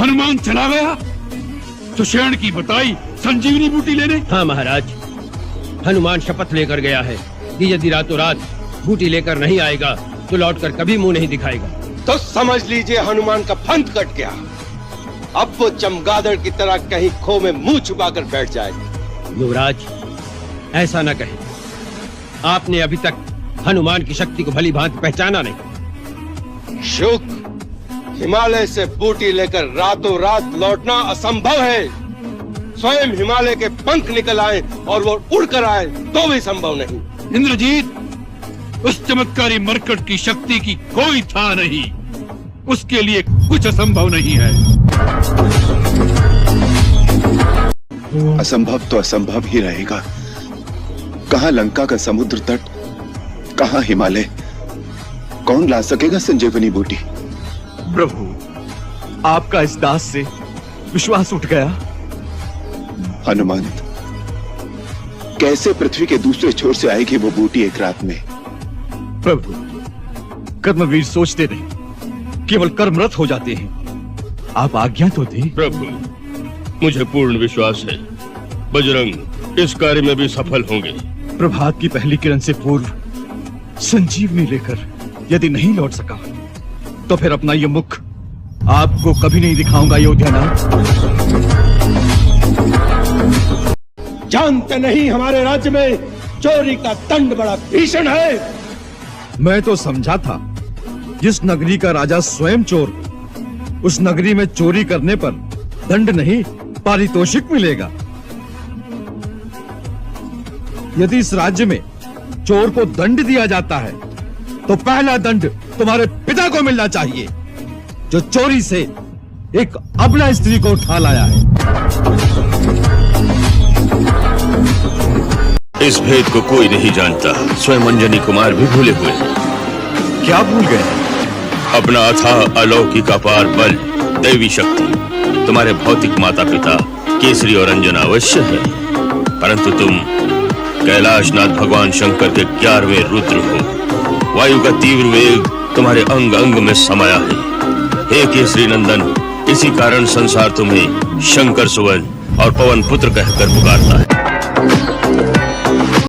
हनुमान चला गया सुषेण की बताई संजीवनी बूटी लेने। हाँ महाराज, हनुमान शपथ लेकर गया है कि यदि रातों रात बूटी लेकर नहीं आएगा तो लौटकर कभी मुंह नहीं दिखाएगा। तो समझ लीजिए हनुमान का पंथ कट गया। अब वो चमगादड़ की तरह कहीं खो में मुंह छुपाकर बैठ जाएगा। युवराज, ऐसा न कहे। आपने अभी तक हनुमान की शक्ति को भली भांति पहचाना नहीं। शुक, हिमालय से बूटी लेकर रातों रात लौटना असंभव है। स्वयं हिमालय के पंख निकल आए और वो उड़कर आए तो भी संभव नहीं। इंद्रजीत, उस चमत्कारी मरकट की शक्ति की कोई था नहीं। उसके लिए कुछ असंभव नहीं है। असंभव तो असंभव ही रहेगा। कहां लंका का समुद्र तट, कहां हिमालय? कौन ला सकेगा संजीवनी बूटी? प्रभु, आपका इस दास से विश्वास उठ गया। हनुमंत, कैसे पृथ्वी के दूसरे छोर से आएगी वो बूटी एक रात में? प्रभु, कर्मवीर सोचते नहीं, केवल कर्मरत हो जाते हैं। आप आज्ञा तो दें। प्रभु, मुझे पूर्ण विश्वास है बजरंग इस कार्य में भी सफल होंगे। प्रभात की पहली किरण से पूर्व संजीवनी लेकर यदि नहीं लौट सका तो फिर अपना ये मुख आपको कभी नहीं दिखाऊंगा अयोध्यानाथ। जानते नहीं हमारे राज्य में चोरी का दंड बड़ा भीषण है। मैं तो समझा था जिस नगरी का राजा स्वयं चोर, उस नगरी में चोरी करने पर दंड नहीं पारितोषिक मिलेगा। यदि इस राज्य में चोर को दंड दिया जाता है तो पहला दंड तुम्हारे पिता को मिलना चाहिए, जो चोरी से एक अबला स्त्री को उठा लाया है। इस भेद को कोई नहीं जानता, स्वयं अंजनी कुमार भी भूले हुए हैं। क्या भूल गए? अपना अथाह अलौकिक अपार बल, दैवी शक्ति तुम्हारे भौतिक माता पिता केसरी और अंजना अवश्य है, परंतु तुम कैलाशनाथ भगवान शंकर के 11वें रुद्र हो। वायु का तीव्र वेग तुम्हारे अंग अंग में समाया है। हे केसरी नंदन, इसी कारण संसार तुम्हें शंकर सुवन और पवन पुत्र कहकर पुकारता है।